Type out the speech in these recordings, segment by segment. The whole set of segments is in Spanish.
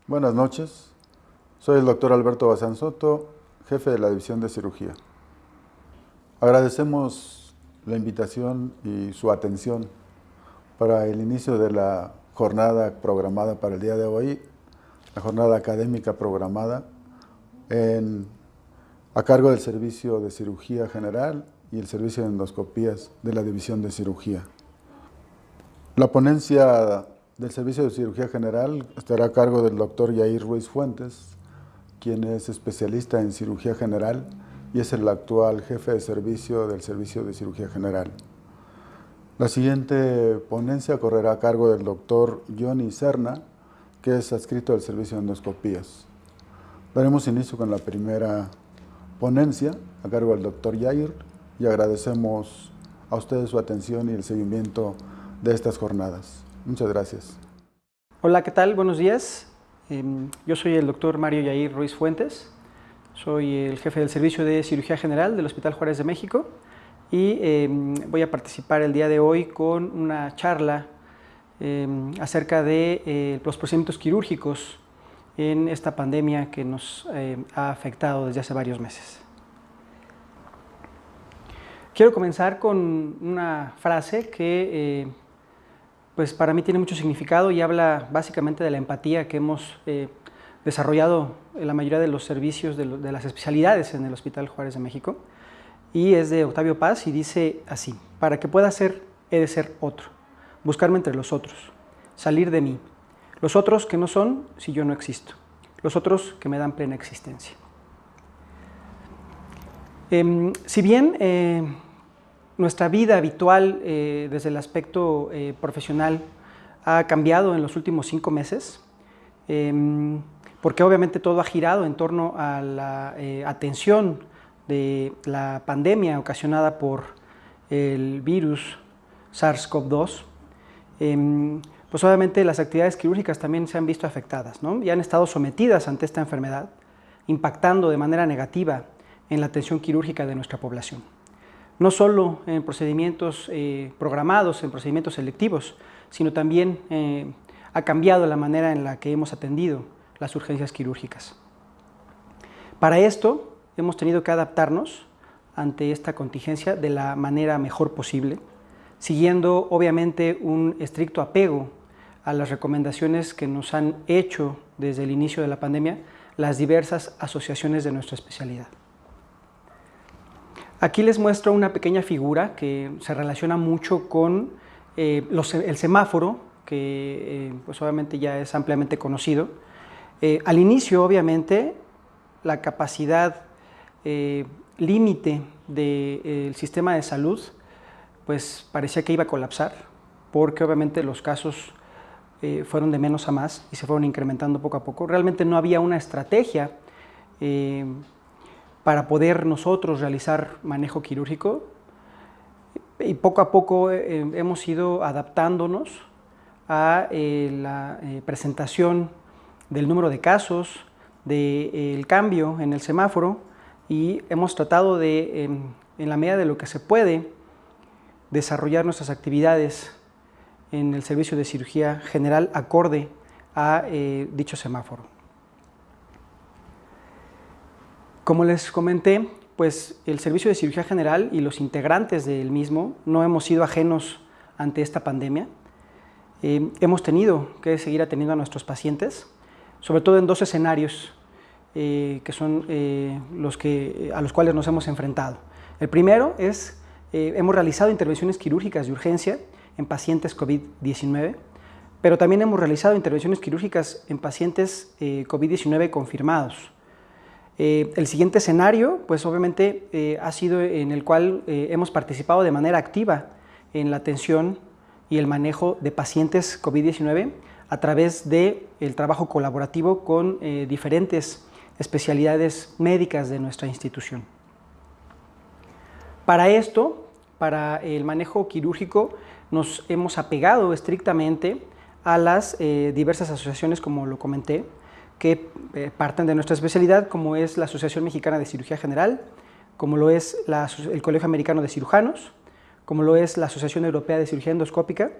Buenas noches, soy el doctor Alberto Bazán Soto, jefe de la División de Cirugía. Agradecemos la invitación y su atención para el inicio de la jornada programada para el día de hoy, la jornada académica programada a cargo del Servicio de Cirugía General y el Servicio de Endoscopías de la División de Cirugía. La ponencia del Servicio de Cirugía General estará a cargo del doctor Yair Ruiz Fuentes, quien es especialista en cirugía general y es el actual jefe de servicio del Servicio de Cirugía General. La siguiente ponencia correrá a cargo del doctor Johnny Serna, que es adscrito del Servicio de Endoscopías. Daremos inicio con la primera ponencia a cargo del doctor Yair y agradecemos a ustedes su atención y el seguimiento de estas jornadas. Muchas gracias. Hola, ¿qué tal? Buenos días. Yo soy el doctor Mario Yair Ruiz Fuentes. Soy el jefe del Servicio de Cirugía General del Hospital Juárez de México y voy a participar el día de hoy con una charla acerca de los procedimientos quirúrgicos en esta pandemia que nos ha afectado desde hace varios meses. Quiero comenzar con una frase que pues para mí tiene mucho significado y habla básicamente de la empatía que hemos desarrollado en la mayoría de los servicios de las especialidades en el Hospital Juárez de México, y es de Octavio Paz y dice así: para que pueda ser, he de ser otro, buscarme entre los otros, salir de mí, los otros que no son si yo no existo, los otros que me dan plena existencia. Si bien nuestra vida habitual desde el aspecto profesional ha cambiado en los últimos 5 meses, porque obviamente todo ha girado en torno a la atención de la pandemia ocasionada por el virus SARS-CoV-2, pues obviamente las actividades quirúrgicas también se han visto afectadas, ¿no? Y han estado sometidas ante esta enfermedad, impactando de manera negativa en la atención quirúrgica de nuestra población. No solo en procedimientos programados, en procedimientos selectivos, sino también ha cambiado la manera en la que hemos atendido las urgencias quirúrgicas. Para esto hemos tenido que adaptarnos ante esta contingencia de la manera mejor posible, siguiendo obviamente un estricto apego a las recomendaciones que nos han hecho desde el inicio de la pandemia las diversas asociaciones de nuestra especialidad. Aquí les muestro una pequeña figura que se relaciona mucho con el semáforo, que pues obviamente ya es ampliamente conocido. Al inicio, obviamente, la capacidad límite del sistema de salud pues parecía que iba a colapsar, porque obviamente los casos fueron de menos a más y se fueron incrementando poco a poco. Realmente no había una estrategia para poder nosotros realizar manejo quirúrgico, y poco a poco hemos ido adaptándonos a la presentación del número de casos, del cambio en el semáforo, y hemos tratado de, en la medida de lo que se puede, desarrollar nuestras actividades en el servicio de cirugía general acorde a dicho semáforo. Como les comenté, pues el servicio de cirugía general y los integrantes del mismo no hemos sido ajenos ante esta pandemia. Hemos tenido que seguir atendiendo a nuestros pacientes, sobre todo en 2 escenarios que son a los cuales nos hemos enfrentado. El primero es, hemos realizado intervenciones quirúrgicas de urgencia en pacientes COVID-19, pero también hemos realizado intervenciones quirúrgicas en pacientes COVID-19 confirmados. El siguiente escenario, pues obviamente ha sido en el cual hemos participado de manera activa en la atención y el manejo de pacientes COVID-19 a través del trabajo colaborativo con diferentes especialidades médicas de nuestra institución. Para esto, para el manejo quirúrgico, nos hemos apegado estrictamente a las diversas asociaciones, como lo comenté, que parten de nuestra especialidad, como es la Asociación Mexicana de Cirugía General, como lo es el Colegio Americano de Cirujanos, como lo es la Asociación Europea de Cirugía Endoscópica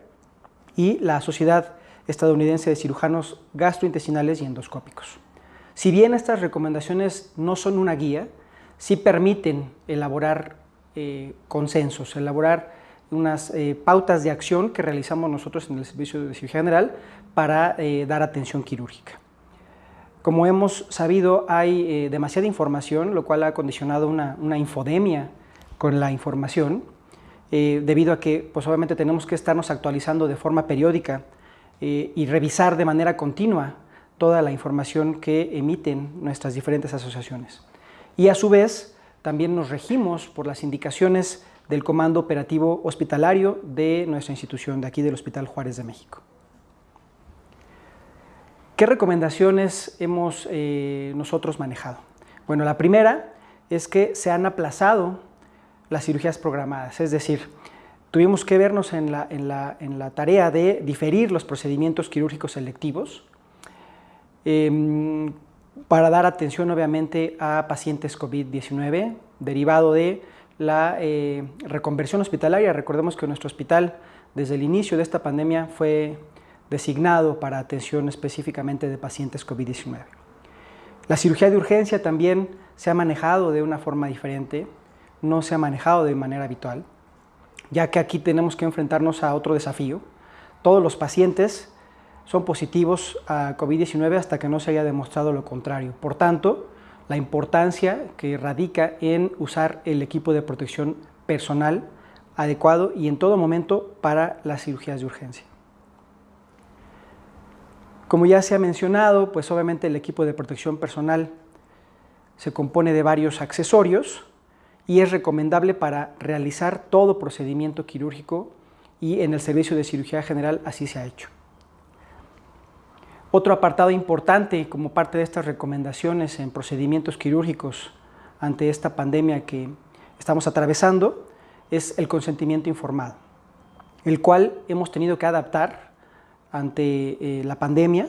y la Sociedad estadounidense de cirujanos gastrointestinales y endoscópicos. Si bien estas recomendaciones no son una guía, sí permiten elaborar consensos, elaborar unas pautas de acción que realizamos nosotros en el Servicio de Cirugía General para dar atención quirúrgica. Como hemos sabido, hay demasiada información, lo cual ha condicionado una infodemia con la información, debido a que pues, obviamente tenemos que estarnos actualizando de forma periódica y revisar de manera continua toda la información que emiten nuestras diferentes asociaciones. Y a su vez, también nos regimos por las indicaciones del Comando Operativo Hospitalario de nuestra institución, de aquí del Hospital Juárez de México. ¿Qué recomendaciones hemos nosotros manejado? Bueno, la primera es que se han aplazado las cirugías programadas, es decir, tuvimos que vernos en la tarea de diferir los procedimientos quirúrgicos selectivos para dar atención obviamente a pacientes COVID-19 derivado de la reconversión hospitalaria. Recordemos que nuestro hospital desde el inicio de esta pandemia fue designado para atención específicamente de pacientes COVID-19. La cirugía de urgencia también se ha manejado de una forma diferente, no se ha manejado de manera habitual, ya que aquí tenemos que enfrentarnos a otro desafío. Todos los pacientes son positivos a COVID-19 hasta que no se haya demostrado lo contrario. Por tanto, la importancia que radica en usar el equipo de protección personal adecuado y en todo momento para las cirugías de urgencia. Como ya se ha mencionado, pues obviamente el equipo de protección personal se compone de varios accesorios y es recomendable para realizar todo procedimiento quirúrgico y en el servicio de cirugía general así se ha hecho. Otro apartado importante como parte de estas recomendaciones en procedimientos quirúrgicos ante esta pandemia que estamos atravesando es el consentimiento informado, el cual hemos tenido que adaptar ante la pandemia,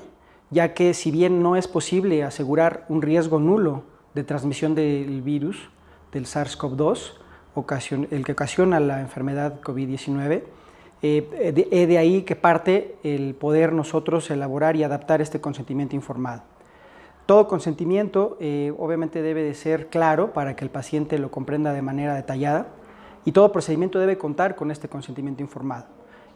ya que si bien no es posible asegurar un riesgo nulo de transmisión del virus, del SARS-CoV-2, el que ocasiona la enfermedad COVID-19, de ahí que parte el poder nosotros elaborar y adaptar este consentimiento informado. Todo consentimiento obviamente debe de ser claro para que el paciente lo comprenda de manera detallada y todo procedimiento debe contar con este consentimiento informado,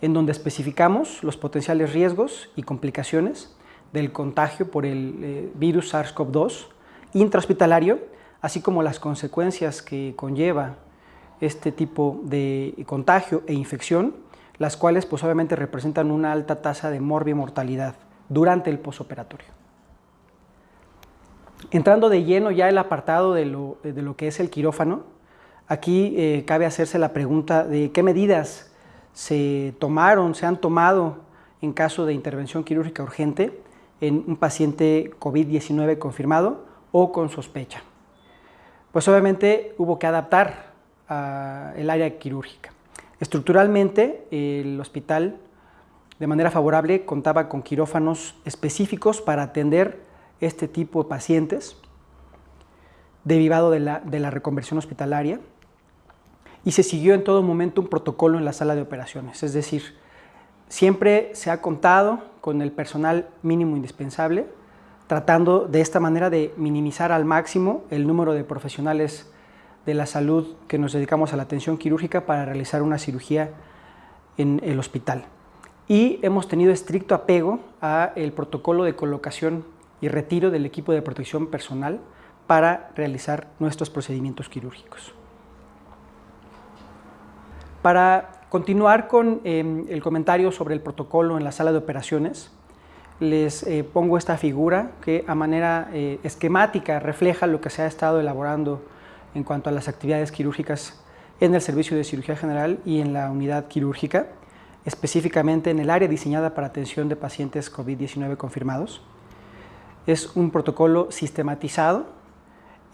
en donde especificamos los potenciales riesgos y complicaciones del contagio por el virus SARS-CoV-2 intrahospitalario, así como las consecuencias que conlleva este tipo de contagio e infección, las cuales pues obviamente representan una alta tasa de morbimortalidad durante el posoperatorio. Entrando de lleno ya el apartado de lo que es el quirófano, aquí cabe hacerse la pregunta de qué medidas se han tomado en caso de intervención quirúrgica urgente en un paciente COVID-19 confirmado o con sospecha. Pues obviamente hubo que adaptar el área quirúrgica. Estructuralmente, el hospital, de manera favorable, contaba con quirófanos específicos para atender este tipo de pacientes derivado de la reconversión hospitalaria y se siguió en todo momento un protocolo en la sala de operaciones, es decir, siempre se ha contado con el personal mínimo indispensable, tratando de esta manera de minimizar al máximo el número de profesionales de la salud que nos dedicamos a la atención quirúrgica para realizar una cirugía en el hospital. Y hemos tenido estricto apego al protocolo de colocación y retiro del equipo de protección personal para realizar nuestros procedimientos quirúrgicos. Para continuar con el comentario sobre el protocolo en la sala de operaciones, les pongo esta figura que a manera esquemática refleja lo que se ha estado elaborando en cuanto a las actividades quirúrgicas en el servicio de cirugía general y en la unidad quirúrgica, específicamente en el área diseñada para atención de pacientes COVID-19 confirmados. Es un protocolo sistematizado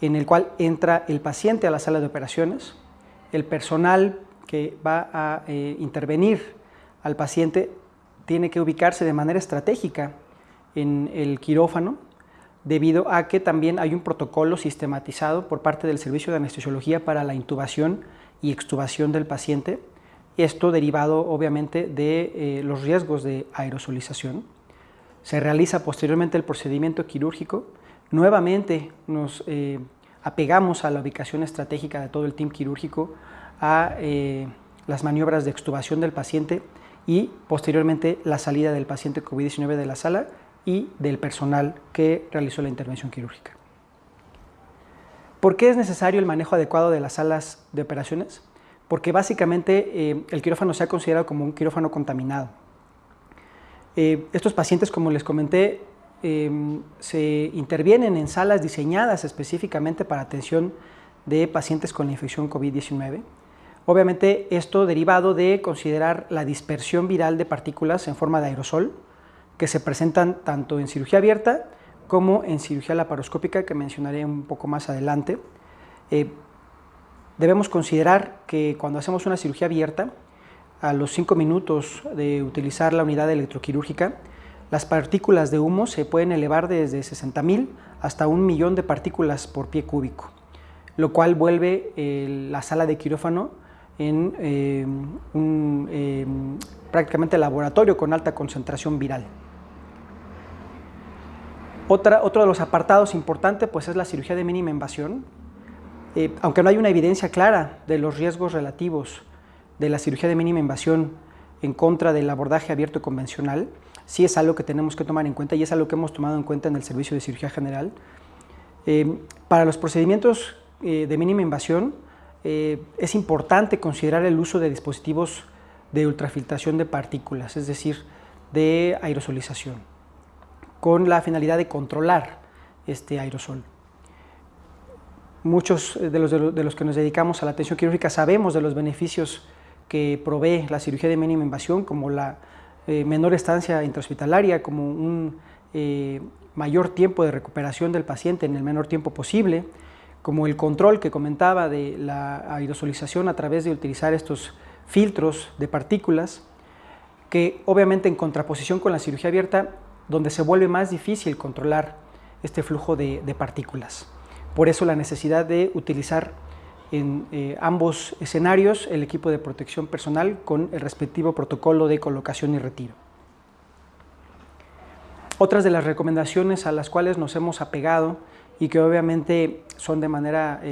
en el cual entra el paciente a la sala de operaciones, el personal que va a intervenir al paciente tiene que ubicarse de manera estratégica en el quirófano, debido a que también hay un protocolo sistematizado por parte del servicio de anestesiología para la intubación y extubación del paciente, esto derivado obviamente de los riesgos de aerosolización. se realiza posteriormente el procedimiento quirúrgico, nuevamente nos apegamos a la ubicación estratégica de todo el team quirúrgico, a las maniobras de extubación del paciente y posteriormente la salida del paciente COVID-19 de la sala y del personal que realizó la intervención quirúrgica. ¿Por qué es necesario el manejo adecuado de las salas de operaciones? Porque básicamente el quirófano se ha considerado como un quirófano contaminado. Estos pacientes, como les comenté, se intervienen en salas diseñadas específicamente para atención de pacientes con la infección COVID-19. Obviamente esto derivado de considerar la dispersión viral de partículas en forma de aerosol que se presentan tanto en cirugía abierta como en cirugía laparoscópica, que mencionaré un poco más adelante. Debemos considerar que cuando hacemos una cirugía abierta, a los 5 minutos de utilizar la unidad electroquirúrgica, las partículas de humo se pueden elevar desde 60,000 hasta 1,000,000 de partículas por pie cúbico, lo cual vuelve la sala de quirófano en prácticamente laboratorio con alta concentración viral. Otro de los apartados importantes pues, es la cirugía de mínima invasión. Aunque no hay una evidencia clara de los riesgos relativos de la cirugía de mínima invasión en contra del abordaje abierto convencional, sí es algo que tenemos que tomar en cuenta y es algo que hemos tomado en cuenta en el servicio de cirugía general. Para los procedimientos de mínima invasión es importante considerar el uso de dispositivos de ultrafiltración de partículas, es decir, de aerosolización, con la finalidad de controlar este aerosol. Muchos de los que nos dedicamos a la atención quirúrgica sabemos de los beneficios que provee la cirugía de mínima invasión, como la menor estancia intrahospitalaria, como un mayor tiempo de recuperación del paciente en el menor tiempo posible, como el control que comentaba de la aerosolización a través de utilizar estos filtros de partículas, que obviamente en contraposición con la cirugía abierta, donde se vuelve más difícil controlar este flujo de partículas. Por eso la necesidad de utilizar en ambos escenarios el equipo de protección personal con el respectivo protocolo de colocación y retiro. Otras de las recomendaciones a las cuales nos hemos apegado y que obviamente son de manera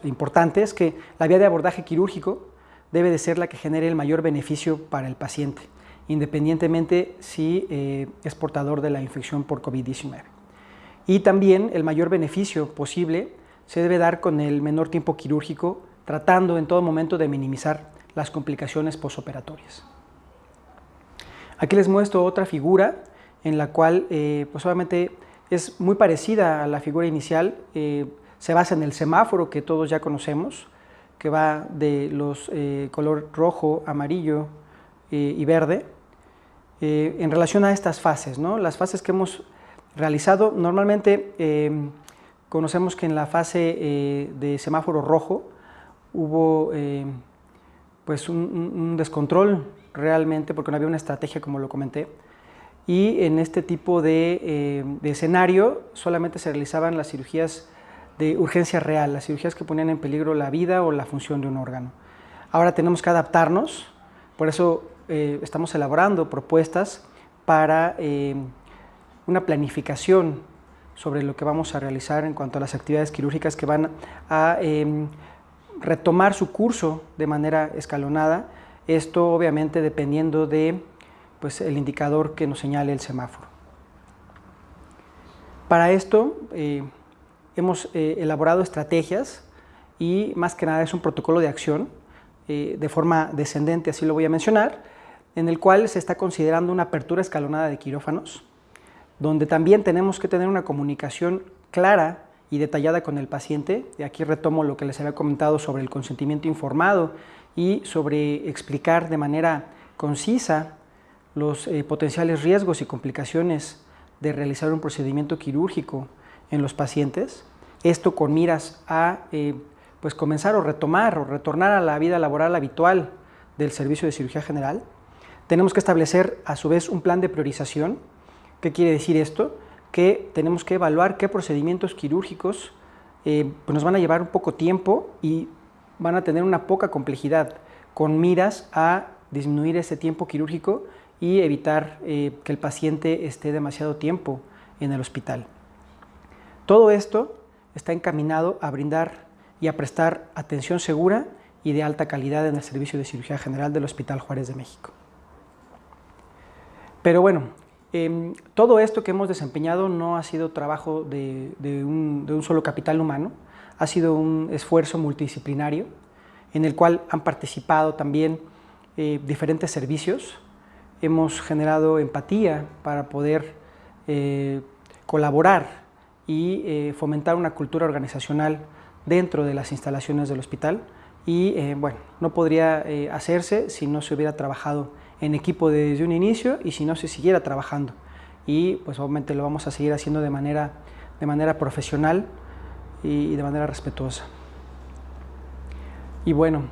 importante es que la vía de abordaje quirúrgico debe de ser la que genere el mayor beneficio para el paciente, independientemente si es portador de la infección por COVID-19. Y también el mayor beneficio posible se debe dar con el menor tiempo quirúrgico, tratando en todo momento de minimizar las complicaciones postoperatorias. Aquí les muestro otra figura en la cual pues obviamente es muy parecida a la figura inicial, se basa en el semáforo que todos ya conocemos, que va de los color rojo, amarillo y verde, en relación a estas fases, ¿no? Las fases que hemos realizado, normalmente conocemos que en la fase de semáforo rojo hubo pues un descontrol realmente porque no había una estrategia como lo comenté, y en este tipo de escenario solamente se realizaban las cirugías de urgencia real, las cirugías que ponían en peligro la vida o la función de un órgano. Ahora tenemos que adaptarnos, por eso estamos elaborando propuestas para una planificación sobre lo que vamos a realizar en cuanto a las actividades quirúrgicas que van a retomar su curso de manera escalonada, esto obviamente dependiendo de pues, el indicador que nos señale el semáforo. Para esto hemos elaborado estrategias y más que nada es un protocolo de acción de forma descendente, así lo voy a mencionar, en el cual se está considerando una apertura escalonada de quirófanos, donde también tenemos que tener una comunicación clara y detallada con el paciente. Y aquí retomo lo que les había comentado sobre el consentimiento informado y sobre explicar de manera concisa los potenciales riesgos y complicaciones de realizar un procedimiento quirúrgico en los pacientes. Esto con miras a pues comenzar o retornar a la vida laboral habitual del servicio de cirugía general. Tenemos que establecer a su vez un plan de priorización. ¿Qué quiere decir esto? Que tenemos que evaluar qué procedimientos quirúrgicos pues nos van a llevar un poco tiempo y van a tener una poca complejidad, con miras a disminuir ese tiempo quirúrgico y evitar que el paciente esté demasiado tiempo en el hospital. Todo esto está encaminado a brindar y a prestar atención segura y de alta calidad en el servicio de cirugía general del Hospital Juárez de México. Pero bueno, todo esto que hemos desempeñado no ha sido trabajo de un solo capital humano, ha sido un esfuerzo multidisciplinario en el cual han participado también diferentes servicios. Hemos generado empatía para poder colaborar y fomentar una cultura organizacional dentro de las instalaciones del hospital y bueno, no podría hacerse si no se hubiera trabajado en equipo desde un inicio y si no se siguiera trabajando, y pues obviamente lo vamos a seguir haciendo de manera profesional y de manera respetuosa. Y bueno,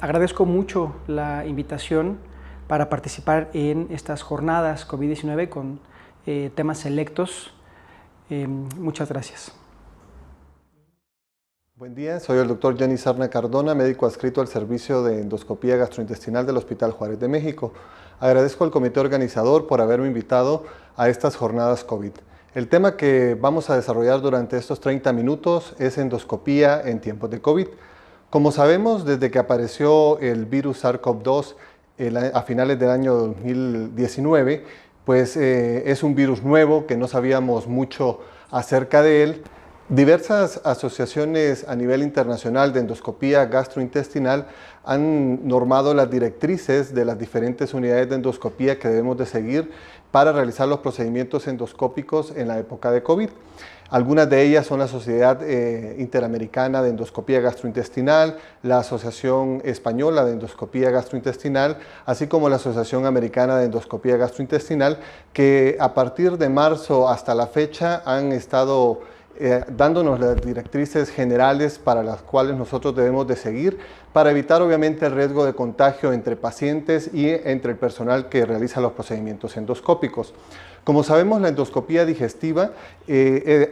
agradezco mucho la invitación para participar en estas jornadas COVID-19 con temas selectos. Muchas gracias. Buen día, soy el doctor Jenny Sarna Cardona, médico adscrito al servicio de endoscopía gastrointestinal del Hospital Juárez de México. Agradezco al comité organizador por haberme invitado a estas jornadas COVID. El tema que vamos a desarrollar durante estos 30 minutos es endoscopía en tiempos de COVID. Como sabemos, desde que apareció el virus SARS-CoV-2 a finales del año 2019, pues es un virus nuevo que no sabíamos mucho acerca de él. Diversas asociaciones a nivel internacional de endoscopía gastrointestinal han normado las directrices de las diferentes unidades de endoscopía que debemos de seguir para realizar los procedimientos endoscópicos en la época de COVID. Algunas de ellas son la Sociedad Interamericana de Endoscopía Gastrointestinal, la Asociación Española de Endoscopía Gastrointestinal, así como la Asociación Americana de Endoscopía Gastrointestinal, que a partir de marzo hasta la fecha han estado dándonos las directrices generales para las cuales nosotros debemos de seguir para evitar obviamente el riesgo de contagio entre pacientes y entre el personal que realiza los procedimientos endoscópicos. Como sabemos, la endoscopía digestiva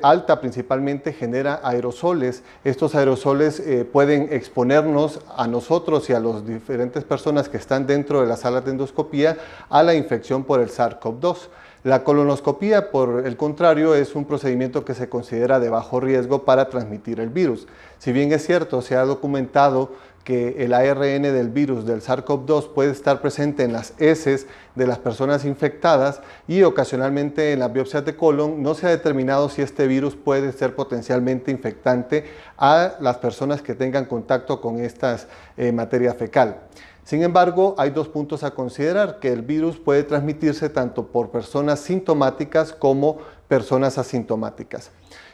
alta principalmente genera aerosoles. Estos aerosoles pueden exponernos a nosotros y a las diferentes personas que están dentro de las salas de endoscopía a la infección por el SARS-CoV-2. La colonoscopía, por el contrario, es un procedimiento que se considera de bajo riesgo para transmitir el virus. Si bien es cierto, se ha documentado que el ARN del virus del SARS-CoV-2 puede estar presente en las heces de las personas infectadas y ocasionalmente en las biopsias de colon, no se ha determinado si este virus puede ser potencialmente infectante a las personas que tengan contacto con estas materia fecal. Sin embargo, hay dos puntos a considerar: que el virus puede transmitirse tanto por personas sintomáticas como personas asintomáticas.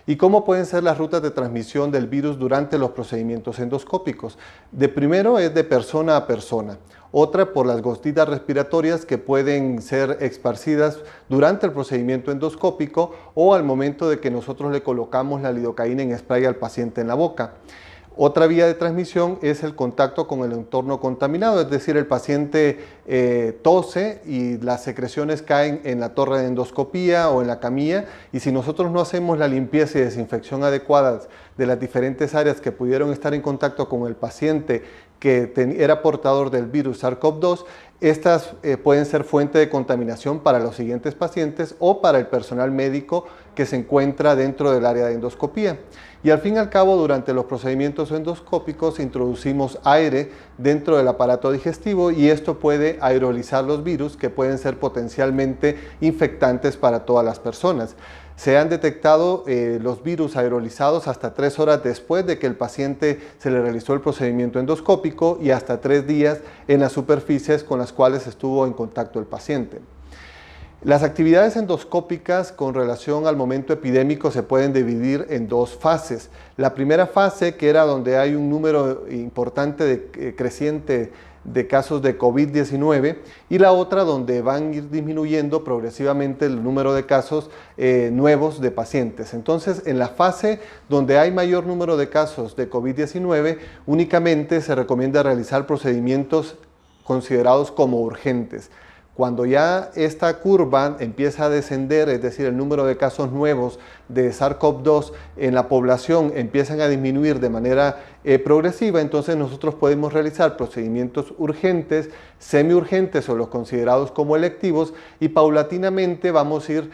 ¿Y cómo pueden ser las rutas de transmisión del virus durante los procedimientos endoscópicos? De primero es de persona a persona. Otra por las gotitas respiratorias que pueden ser esparcidas durante el procedimiento endoscópico o al momento de que nosotros le colocamos la lidocaína en spray al paciente en la boca. Otra vía de transmisión es el contacto con el entorno contaminado, es decir, el paciente tose y las secreciones caen en la torre de endoscopía o en la camilla, y si nosotros no hacemos la limpieza y desinfección adecuadas de las diferentes áreas que pudieron estar en contacto con el paciente que era portador del virus SARS-CoV-2, estas pueden ser fuente de contaminación para los siguientes pacientes o para el personal médico que se encuentra dentro del área de endoscopía. Y al fin y al cabo, durante los procedimientos endoscópicos introducimos aire dentro del aparato digestivo y esto puede aerolizar los virus que pueden ser potencialmente infectantes para todas las personas. Se han detectado los virus aerolizados hasta 3 horas después de que el paciente se le realizó el procedimiento endoscópico y hasta 3 días en las superficies con las cuales estuvo en contacto el paciente. Las actividades endoscópicas con relación al momento epidémico se pueden dividir en dos fases. La primera fase, que era donde hay un número importante creciente de casos de COVID-19, y la otra donde van a ir disminuyendo progresivamente el número de casos nuevos de pacientes. Entonces, en la fase donde hay mayor número de casos de COVID-19, únicamente se recomienda realizar procedimientos considerados como urgentes. Cuando ya esta curva empieza a descender, es decir, el número de casos nuevos de SARS-CoV-2 en la población empiezan a disminuir de manera progresiva, entonces nosotros podemos realizar procedimientos urgentes, semiurgentes o los considerados como electivos, y paulatinamente vamos a ir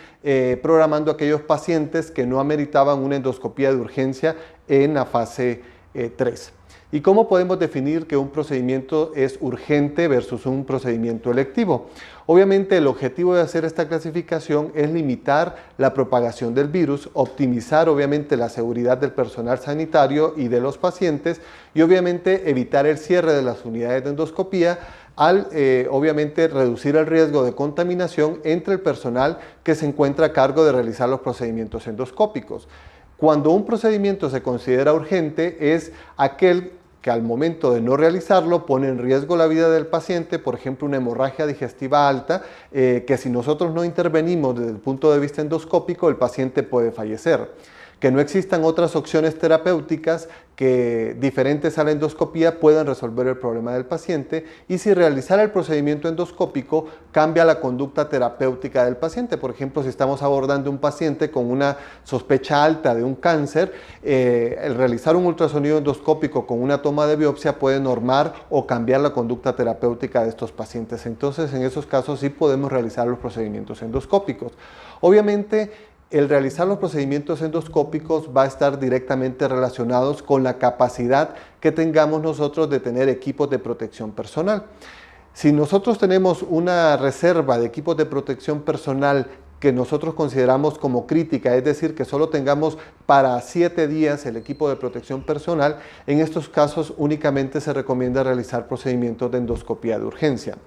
programando aquellos pacientes que no ameritaban una endoscopía de urgencia en la fase 3. ¿Y cómo podemos definir que un procedimiento es urgente versus un procedimiento electivo? Obviamente el objetivo de hacer esta clasificación es limitar la propagación del virus, optimizar obviamente la seguridad del personal sanitario y de los pacientes, y obviamente evitar el cierre de las unidades de endoscopía al obviamente reducir el riesgo de contaminación entre el personal que se encuentra a cargo de realizar los procedimientos endoscópicos. Cuando un procedimiento se considera urgente es aquel que al momento de no realizarlo pone en riesgo la vida del paciente, por ejemplo una hemorragia digestiva alta, que si nosotros no intervenimos desde el punto de vista endoscópico, el paciente puede fallecer. Que no existan otras opciones terapéuticas que diferentes a la endoscopía puedan resolver el problema del paciente, y si realizar el procedimiento endoscópico cambia la conducta terapéutica del paciente. Por ejemplo, si estamos abordando un paciente con una sospecha alta de un cáncer, el realizar un ultrasonido endoscópico con una toma de biopsia puede normar o cambiar la conducta terapéutica de estos pacientes. Entonces, en esos casos sí podemos realizar los procedimientos endoscópicos. Obviamente, el realizar los procedimientos endoscópicos va a estar directamente relacionados con la capacidad que tengamos nosotros de tener equipos de protección personal. Si nosotros tenemos una reserva de equipos de protección personal que nosotros consideramos como crítica, es decir, que solo tengamos para 7 días el equipo de protección personal, en estos casos únicamente se recomienda realizar procedimientos de endoscopía de urgencia.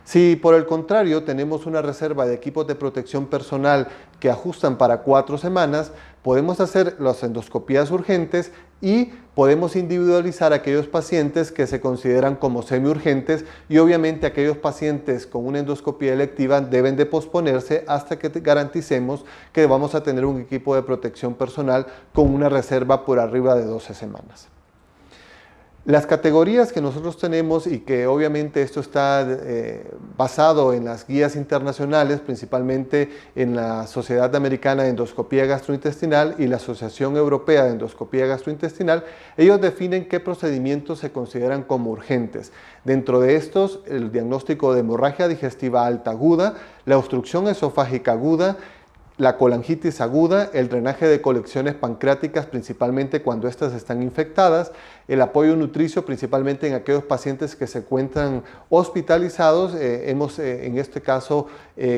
Si por el contrario tenemos una reserva de equipos de protección personal que ajustan para 4 semanas, podemos hacer las endoscopías urgentes y podemos individualizar aquellos pacientes que se consideran como semiurgentes, y obviamente aquellos pacientes con una endoscopía electiva deben de posponerse hasta que garanticemos que vamos a tener un equipo de protección personal con una reserva por arriba de 12 semanas. Las categorías que nosotros tenemos, y que obviamente esto está basado en las guías internacionales, principalmente en la Sociedad Americana de Endoscopía Gastrointestinal y la Asociación Europea de Endoscopía Gastrointestinal, ellos definen qué procedimientos se consideran como urgentes. Dentro de estos, el diagnóstico de hemorragia digestiva alta aguda, la obstrucción esofágica aguda, la colangitis aguda, el drenaje de colecciones pancreáticas, principalmente cuando estas están infectadas, el apoyo nutricio, principalmente en aquellos pacientes que se encuentran hospitalizados. En este caso,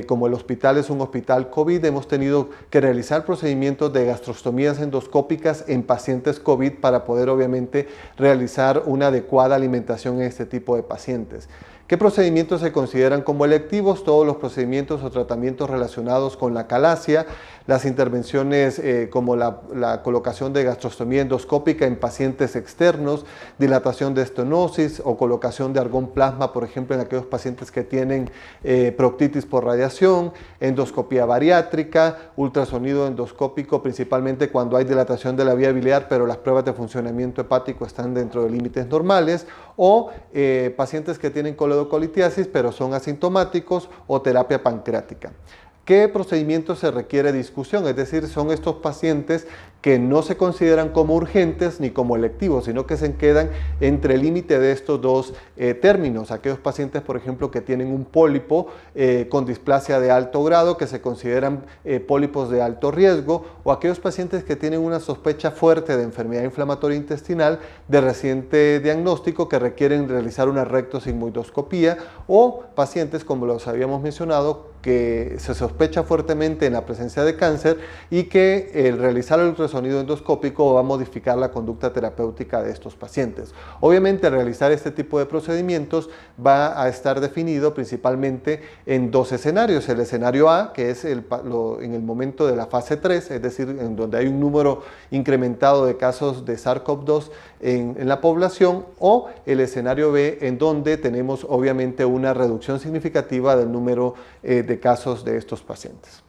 como el hospital es un hospital COVID, hemos tenido que realizar procedimientos de gastrostomías endoscópicas en pacientes COVID para poder obviamente realizar una adecuada alimentación en este tipo de pacientes. ¿Qué procedimientos se consideran como electivos? Todos los procedimientos o tratamientos relacionados con la calasia, las intervenciones como la colocación de gastrostomía endoscópica en pacientes externos, dilatación de estenosis o colocación de argón plasma, por ejemplo, en aquellos pacientes que tienen proctitis por radiación, endoscopía bariátrica, ultrasonido endoscópico, principalmente cuando hay dilatación de la vía biliar, pero las pruebas de funcionamiento hepático están dentro de límites normales, o pacientes que tienen coledocolitiasis pero son asintomáticos, o terapia pancreática. ¿Qué procedimiento se requiere discusión? Es decir, son estos pacientes que no se consideran como urgentes ni como electivos, sino que se quedan entre el límite de estos dos términos. Aquellos pacientes, por ejemplo, que tienen un pólipo con displasia de alto grado, que se consideran pólipos de alto riesgo, o aquellos pacientes que tienen una sospecha fuerte de enfermedad inflamatoria intestinal de reciente diagnóstico, que requieren realizar una rectosigmoidoscopía, o pacientes, como los habíamos mencionado, que se sospecha fuertemente en la presencia de cáncer y que el realizar el ultrasonido endoscópico va a modificar la conducta terapéutica de estos pacientes. Obviamente, realizar este tipo de procedimientos va a estar definido principalmente en 2 escenarios. El escenario A, que es en el momento de la fase 3, es decir, en donde hay un número incrementado de casos de SARS-CoV-2 en la población, o el escenario B, en donde tenemos obviamente una reducción significativa del número de casos de estos pacientes.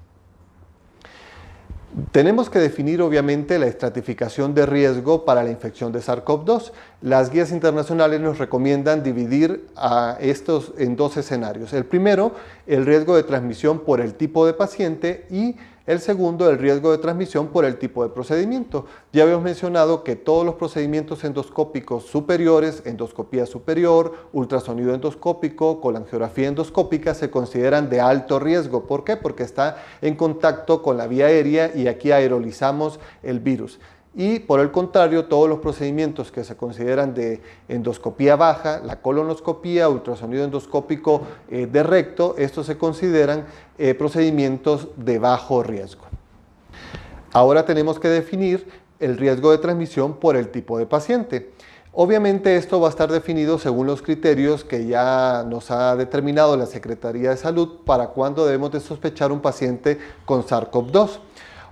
Tenemos que definir obviamente la estratificación de riesgo para la infección de SARS-CoV-2. Las guías internacionales nos recomiendan dividir a estos en dos escenarios. El primero, el riesgo de transmisión por el tipo de paciente, y el segundo, el riesgo de transmisión por el tipo de procedimiento. Ya habíamos mencionado que todos los procedimientos endoscópicos superiores, endoscopía superior, ultrasonido endoscópico, colangiografía endoscópica, se consideran de alto riesgo. ¿Por qué? Porque está en contacto con la vía aérea y aquí aerolizamos el virus. Y por el contrario, todos los procedimientos que se consideran de endoscopía baja, la colonoscopía, ultrasonido endoscópico de recto, estos se consideran procedimientos de bajo riesgo. Ahora tenemos que definir el riesgo de transmisión por el tipo de paciente. Obviamente esto va a estar definido según los criterios que ya nos ha determinado la Secretaría de Salud para cuándo debemos de sospechar un paciente con SARS-CoV-2.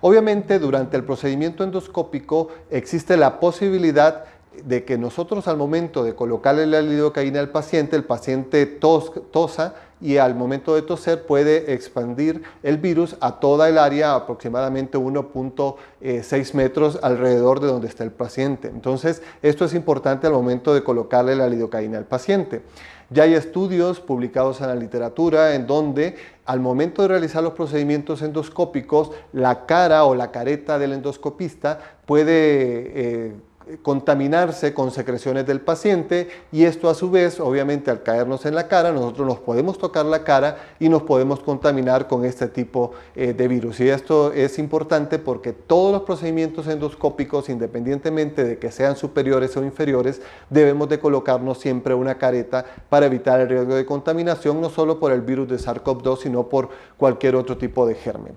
Obviamente, durante el procedimiento endoscópico existe la posibilidad de que nosotros al momento de colocarle la lidocaína al paciente, el paciente tosa y al momento de toser puede expandir el virus a toda el área, aproximadamente 1.6 metros alrededor de donde está el paciente. Entonces, esto es importante al momento de colocarle la lidocaína al paciente. Ya hay estudios publicados en la literatura en donde al momento de realizar los procedimientos endoscópicos, la cara o la careta del endoscopista puede contaminarse con secreciones del paciente, y esto a su vez, obviamente al caernos en la cara, nosotros nos podemos tocar la cara y nos podemos contaminar con este tipo de virus. Y esto es importante porque todos los procedimientos endoscópicos, independientemente de que sean superiores o inferiores, debemos de colocarnos siempre una careta para evitar el riesgo de contaminación, no solo por el virus de SARS-CoV-2, sino por cualquier otro tipo de germen.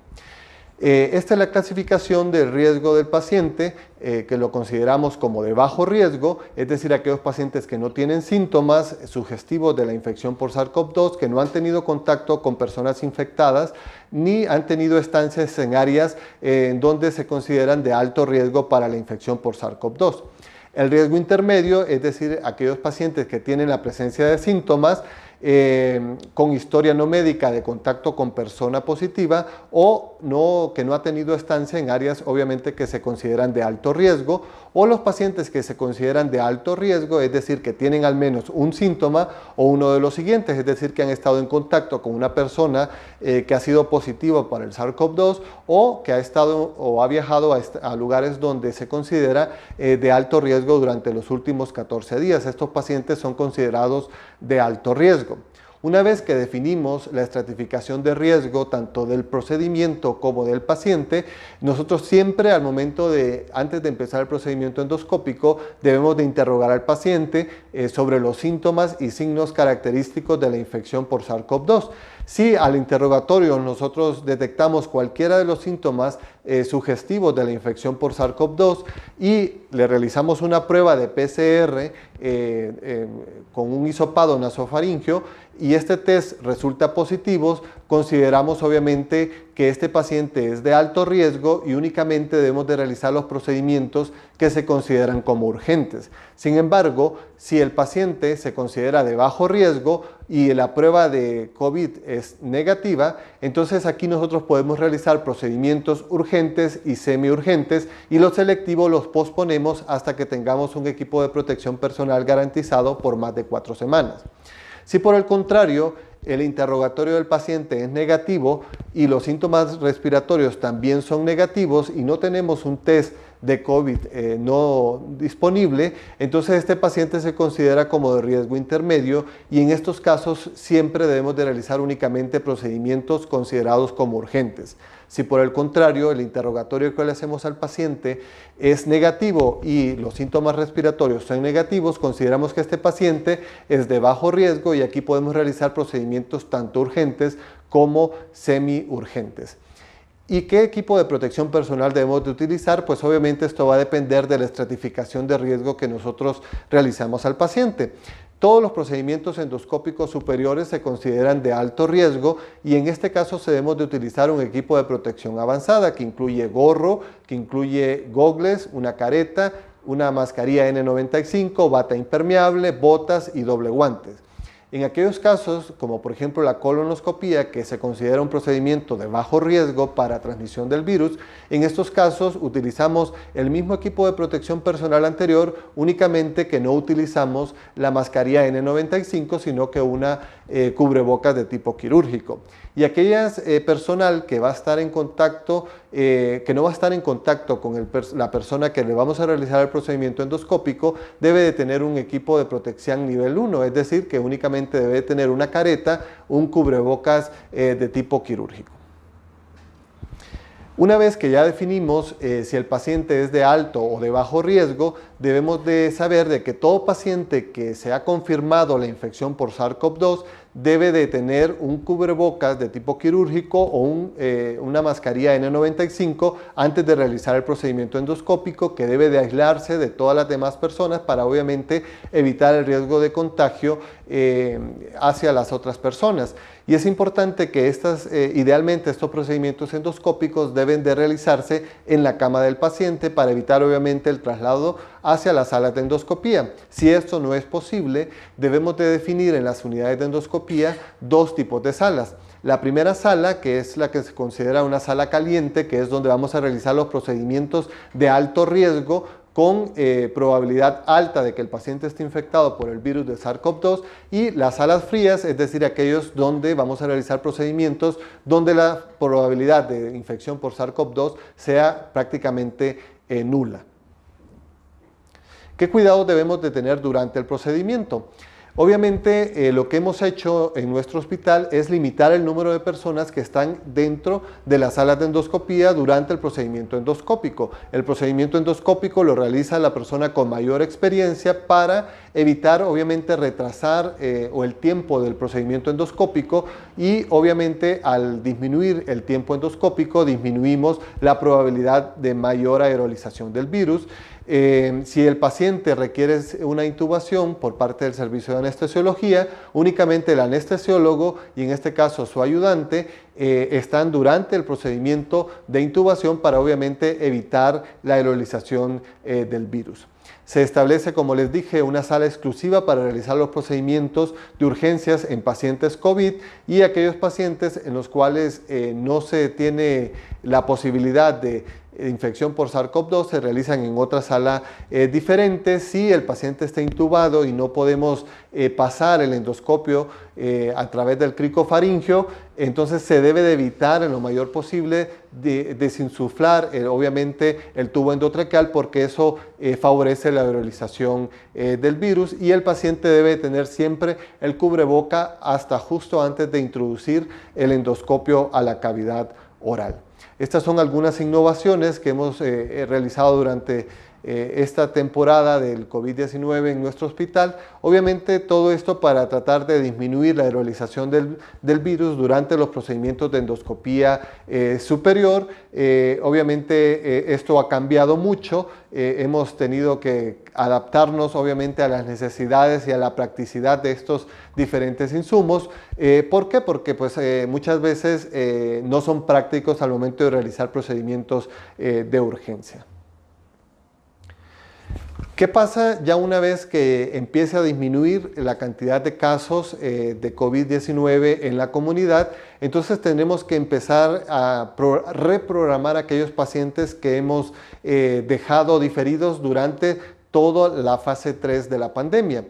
Esta es la clasificación del riesgo del paciente, que lo consideramos como de bajo riesgo, es decir, aquellos pacientes que no tienen síntomas sugestivos de la infección por SARS-CoV-2, que no han tenido contacto con personas infectadas, ni han tenido estancias en áreas en donde se consideran de alto riesgo para la infección por SARS-CoV-2. El riesgo intermedio, es decir, aquellos pacientes que tienen la presencia de síntomas, con historia no médica de contacto con persona positiva o que no ha tenido estancia en áreas obviamente que se consideran de alto riesgo, o los pacientes que se consideran de alto riesgo, es decir, que tienen al menos un síntoma o uno de los siguientes, es decir, que han estado en contacto con una persona que ha sido positiva para el SARS-CoV-2 o que ha estado o ha viajado a lugares donde se considera de alto riesgo durante los últimos 14 días. Estos pacientes son considerados de alto riesgo. Una vez que definimos la estratificación de riesgo tanto del procedimiento como del paciente, nosotros siempre antes de empezar el procedimiento endoscópico debemos de interrogar al paciente sobre los síntomas y signos característicos de la infección por SARS-CoV-2. Si al interrogatorio nosotros detectamos cualquiera de los síntomas sugestivos de la infección por SARS-CoV-2 y le realizamos una prueba de PCR con un hisopado nasofaringeo y este test resulta positivo, consideramos obviamente que este paciente es de alto riesgo y únicamente debemos de realizar los procedimientos que se consideran como urgentes. Sin embargo, si el paciente se considera de bajo riesgo y la prueba de COVID es negativa, entonces aquí nosotros podemos realizar procedimientos urgentes y semiurgentes, y los selectivos los posponemos hasta que tengamos un equipo de protección personal garantizado por más de 4 semanas. Si por el contrario el interrogatorio del paciente es negativo y los síntomas respiratorios también son negativos y no tenemos un test de COVID no disponible, entonces este paciente se considera como de riesgo intermedio, y en estos casos siempre debemos de realizar únicamente procedimientos considerados como urgentes. Si por el contrario el interrogatorio que le hacemos al paciente es negativo y los síntomas respiratorios son negativos, consideramos que este paciente es de bajo riesgo y aquí podemos realizar procedimientos tanto urgentes como semiurgentes. ¿Y qué equipo de protección personal debemos de utilizar? Pues obviamente esto va a depender de la estratificación de riesgo que nosotros realizamos al paciente. Todos los procedimientos endoscópicos superiores se consideran de alto riesgo y en este caso debemos de utilizar un equipo de protección avanzada que incluye gorro, que incluye gogles, una careta, una mascarilla N95, bata impermeable, botas y doble guantes. En aquellos casos, como por ejemplo la colonoscopía, que se considera un procedimiento de bajo riesgo para transmisión del virus, en estos casos utilizamos el mismo equipo de protección personal anterior, únicamente que no utilizamos la mascarilla N95, sino que una cubrebocas de tipo quirúrgico. Y aquellas personal que va a estar en contacto, que no va a estar en contacto con la persona que le vamos a realizar el procedimiento endoscópico, debe de tener un equipo de protección nivel 1, es decir, que únicamente debe de tener una careta, un cubrebocas de tipo quirúrgico. Una vez que ya definimos si el paciente es de alto o de bajo riesgo, debemos de saber de que todo paciente que se ha confirmado la infección por SARS-CoV-2 debe de tener un cubrebocas de tipo quirúrgico o una mascarilla N95 antes de realizar el procedimiento endoscópico, que debe de aislarse de todas las demás personas para obviamente evitar el riesgo de contagio hacia las otras personas. Y es importante que idealmente estos procedimientos endoscópicos deben de realizarse en la cama del paciente para evitar obviamente el traslado hacia las salas de endoscopía. Si esto no es posible, debemos de definir en las unidades de endoscopía dos tipos de salas. La primera sala, que es la que se considera una sala caliente, que es donde vamos a realizar los procedimientos de alto riesgo, con probabilidad alta de que el paciente esté infectado por el virus de SARS-CoV-2, y las salas frías, es decir, aquellos donde vamos a realizar procedimientos donde la probabilidad de infección por SARS-CoV-2 sea prácticamente nula. ¿Qué cuidados debemos de tener durante el procedimiento? Obviamente lo que hemos hecho en nuestro hospital es limitar el número de personas que están dentro de las salas de endoscopía durante el procedimiento endoscópico. El procedimiento endoscópico lo realiza la persona con mayor experiencia para evitar obviamente retrasar el tiempo del procedimiento endoscópico, y obviamente al disminuir el tiempo endoscópico disminuimos la probabilidad de mayor aerolización del virus. Si el paciente requiere una intubación por parte del servicio de anestesiología, únicamente el anestesiólogo y en este caso su ayudante están durante el procedimiento de intubación para obviamente evitar la aerolización del virus. Se establece, como les dije, una sala exclusiva para realizar los procedimientos de urgencias en pacientes COVID, y aquellos pacientes en los cuales no se tiene la posibilidad de infección por SARS-CoV-2 se realizan en otra sala diferente. Si el paciente está intubado y no podemos pasar el endoscopio a través del cricofaringio, entonces se debe de evitar en lo mayor posible desinsuflar obviamente el tubo endotraqueal, porque eso favorece la aerolización del virus, y el paciente debe tener siempre el cubreboca hasta justo antes de introducir el endoscopio a la cavidad oral. Estas son algunas innovaciones que hemos realizado durante esta temporada del COVID-19 en nuestro hospital. Obviamente todo esto para tratar de disminuir la aerolización del virus durante los procedimientos de endoscopía superior. Obviamente esto ha cambiado mucho, hemos tenido que adaptarnos obviamente a las necesidades y a la practicidad de estos diferentes insumos. ¿Por qué? Porque pues, muchas veces no son prácticos al momento de realizar procedimientos de urgencia. ¿Qué pasa ya una vez que empiece a disminuir la cantidad de casos de COVID-19 en la comunidad? Entonces tendremos que empezar a reprogramar aquellos pacientes que hemos dejado diferidos durante toda la fase 3 de la pandemia.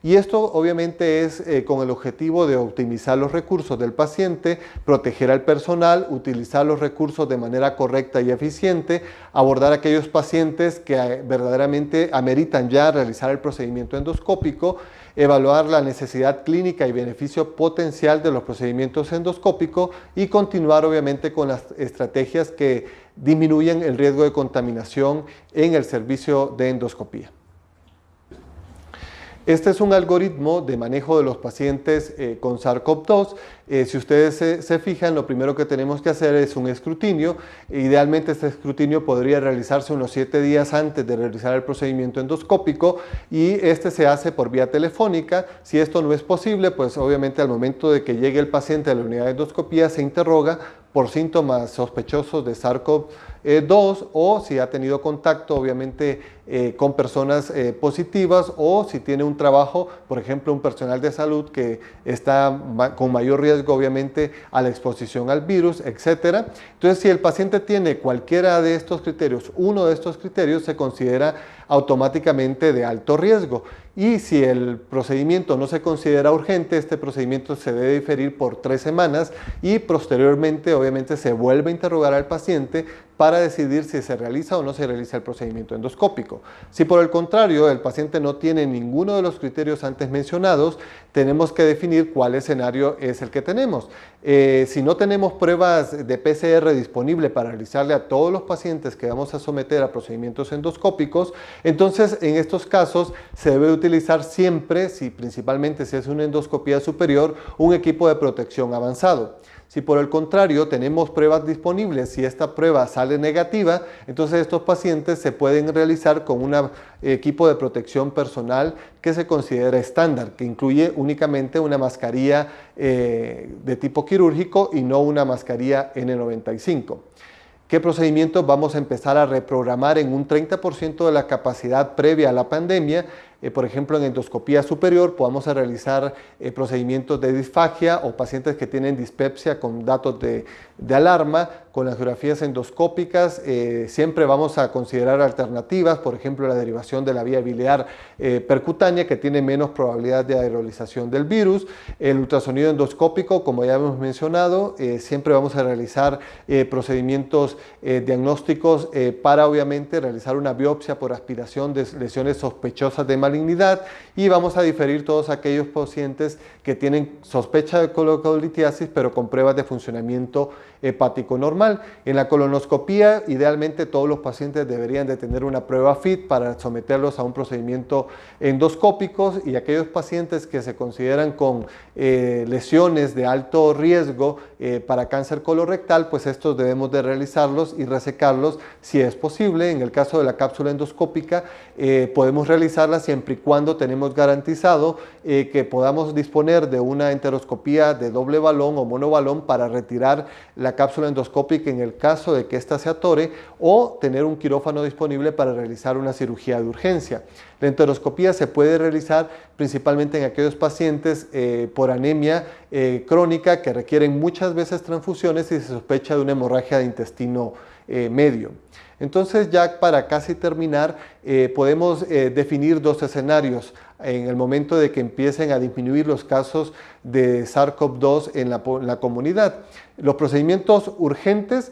Y esto obviamente es con el objetivo de optimizar los recursos del paciente, proteger al personal, utilizar los recursos de manera correcta y eficiente, abordar a aquellos pacientes que verdaderamente ameritan ya realizar el procedimiento endoscópico, evaluar la necesidad clínica y beneficio potencial de los procedimientos endoscópicos, y continuar obviamente con las estrategias que disminuyen el riesgo de contaminación en el servicio de endoscopía. Este es un algoritmo de manejo de los pacientes con SARS-CoV-2. Si ustedes se fijan, lo primero que tenemos que hacer es un escrutinio. Idealmente este escrutinio podría realizarse unos 7 días antes de realizar el procedimiento endoscópico, y este se hace por vía telefónica. Si esto no es posible, pues obviamente al momento de que llegue el paciente a la unidad de endoscopía se interroga por síntomas sospechosos de SARS-CoV-2 2, o si ha tenido contacto obviamente con personas positivas, o si tiene un trabajo, por ejemplo, un personal de salud que está con mayor riesgo obviamente a la exposición al virus, etc. Entonces, si el paciente tiene cualquiera de estos criterios, uno de estos criterios se considera automáticamente de alto riesgo. Y si el procedimiento no se considera urgente, este procedimiento se debe diferir por 3 semanas y posteriormente obviamente se vuelve a interrogar al paciente para decidir si se realiza o no se realiza el procedimiento endoscópico. Si por el contrario el paciente no tiene ninguno de los criterios antes mencionados, tenemos que definir cuál escenario es el que tenemos. Si no tenemos pruebas de PCR disponible para realizarle a todos los pacientes que vamos a someter a procedimientos endoscópicos, entonces en estos casos se debe utilizar siempre, principalmente si es una endoscopía superior, un equipo de protección avanzado. Si por el contrario tenemos pruebas disponibles y esta prueba sale negativa, entonces estos pacientes se pueden realizar con un equipo de protección personal que se considera estándar, que incluye únicamente una mascarilla de tipo quirúrgico y no una mascarilla N95. ¿Qué procedimientos vamos a empezar a reprogramar en un 30% de la capacidad previa a la pandemia? Por ejemplo, en endoscopía superior podamos realizar procedimientos de disfagia o pacientes que tienen dispepsia con datos de alarma. Con las angiografías endoscópicas siempre vamos a considerar alternativas, por ejemplo, la derivación de la vía biliar percutánea, que tiene menos probabilidad de aerolización del virus. El ultrasonido endoscópico, como ya hemos mencionado, siempre vamos a realizar procedimientos diagnósticos para obviamente realizar una biopsia por aspiración de lesiones sospechosas de malignidad, y vamos a diferir todos aquellos pacientes que tienen sospecha de colocolitiasis pero con pruebas de funcionamiento hepático normal. En la colonoscopía, idealmente todos los pacientes deberían de tener una prueba FIT para someterlos a un procedimiento endoscópico, y aquellos pacientes que se consideran con lesiones de alto riesgo para cáncer colorectal, pues estos debemos de realizarlos y resecarlos si es posible. En el caso de la cápsula endoscópica podemos realizarla siempre y cuando tenemos garantizado que podamos disponer de una enteroscopía de doble balón o monobalón para retirar la cápsula endoscópica en el caso de que ésta se atore, o tener un quirófano disponible para realizar una cirugía de urgencia. La enteroscopía se puede realizar principalmente en aquellos pacientes por anemia crónica que requieren muchas veces transfusiones y se sospecha de una hemorragia de intestino medio. Entonces, ya para casi terminar, podemos definir 2 escenarios en el momento de que empiecen a disminuir los casos de SARS-CoV-2 en la comunidad. Los procedimientos urgentes,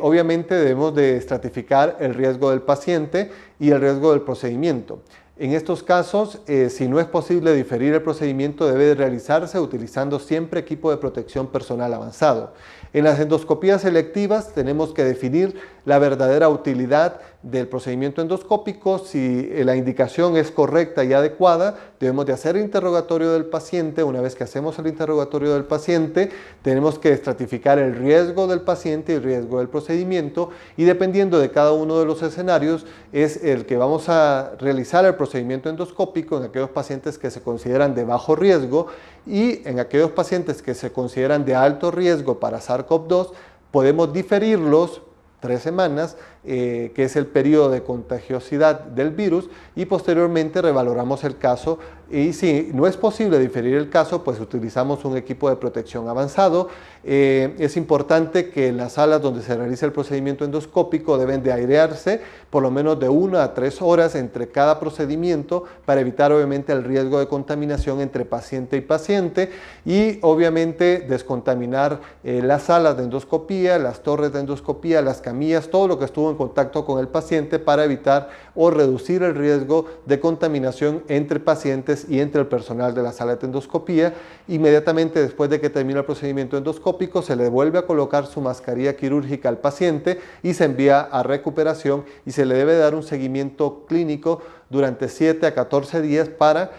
obviamente debemos de estratificar el riesgo del paciente y el riesgo del procedimiento. En estos casos, si no es posible diferir el procedimiento, debe de realizarse utilizando siempre equipo de protección personal avanzado. En las endoscopías selectivas tenemos que definir la verdadera utilidad del procedimiento endoscópico. Si la indicación es correcta y adecuada, debemos de hacer el interrogatorio del paciente. Una vez que hacemos el interrogatorio del paciente, tenemos que estratificar el riesgo del paciente y el riesgo del procedimiento, y dependiendo de cada uno de los escenarios es el que vamos a realizar el procedimiento endoscópico en aquellos pacientes que se consideran de bajo riesgo, y en aquellos pacientes que se consideran de alto riesgo para SARS-CoV-2 podemos diferirlos 3 semanas, que es el periodo de contagiosidad del virus, y posteriormente revaloramos el caso, y si no es posible diferir el caso, pues utilizamos un equipo de protección avanzado. Es importante que en las salas donde se realiza el procedimiento endoscópico deben de airearse por lo menos de 1 a 3 horas entre cada procedimiento para evitar obviamente el riesgo de contaminación entre paciente y paciente, y obviamente descontaminar las salas de endoscopía, las torres de endoscopía, las camillas, todo lo que estuvo en contacto con el paciente para evitar o reducir el riesgo de contaminación entre pacientes y entre el personal de la sala de endoscopía. Inmediatamente después de que termina el procedimiento endoscópico, se le vuelve a colocar su mascarilla quirúrgica al paciente y se envía a recuperación, y se le debe dar un seguimiento clínico durante 7 a 14 días para,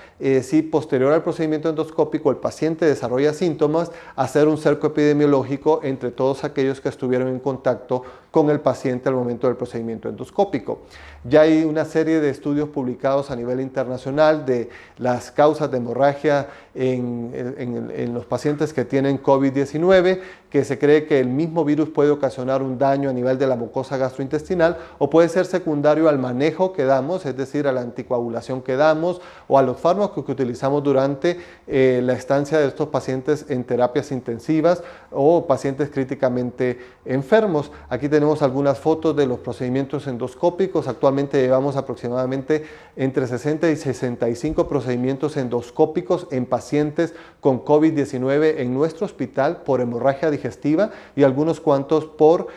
si posterior al procedimiento endoscópico el paciente desarrolla síntomas, hacer un cerco epidemiológico entre todos aquellos que estuvieron en contacto con el paciente al momento del procedimiento endoscópico. Ya hay una serie de estudios publicados a nivel internacional de las causas de hemorragia en los pacientes que tienen COVID-19, que se cree que el mismo virus puede ocasionar un daño a nivel de la mucosa gastrointestinal o puede ser secundario al manejo que damos, es decir, a la anticoagulación que damos o a los fármacos que utilizamos durante la estancia de estos pacientes en terapias intensivas o pacientes críticamente enfermos. Aquí tenemos algunas fotos de los procedimientos endoscópicos. Actualmente llevamos aproximadamente entre 60 y 65 procedimientos endoscópicos en pacientes con COVID-19 en nuestro hospital por hemorragia digestiva y algunos cuantos por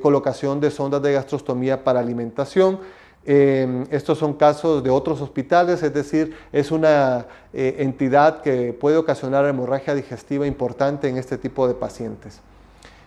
colocación de sondas de gastrostomía para alimentación. Estos son casos de otros hospitales, es decir, es una entidad que puede ocasionar hemorragia digestiva importante en este tipo de pacientes.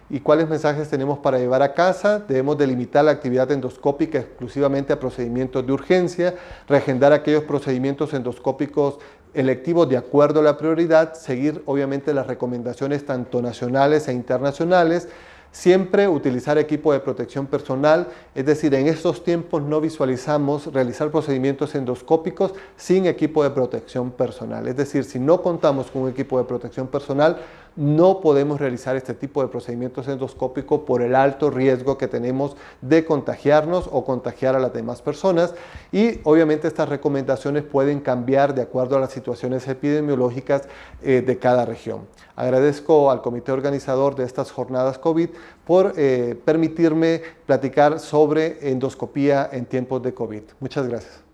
¿Y cuáles mensajes tenemos para llevar a casa? Debemos delimitar la actividad endoscópica exclusivamente a procedimientos de urgencia, reagendar aquellos procedimientos endoscópicos electivos de acuerdo a la prioridad, seguir obviamente las recomendaciones tanto nacionales e internacionales, siempre utilizar equipo de protección personal, es decir, en estos tiempos no visualizamos realizar procedimientos endoscópicos sin equipo de protección personal, es decir, si no contamos con un equipo de protección personal, no podemos realizar este tipo de procedimientos endoscópicos por el alto riesgo que tenemos de contagiarnos o contagiar a las demás personas y obviamente estas recomendaciones pueden cambiar de acuerdo a las situaciones epidemiológicas de cada región. Agradezco al comité organizador de estas jornadas COVID por permitirme platicar sobre endoscopía en tiempos de COVID. Muchas gracias.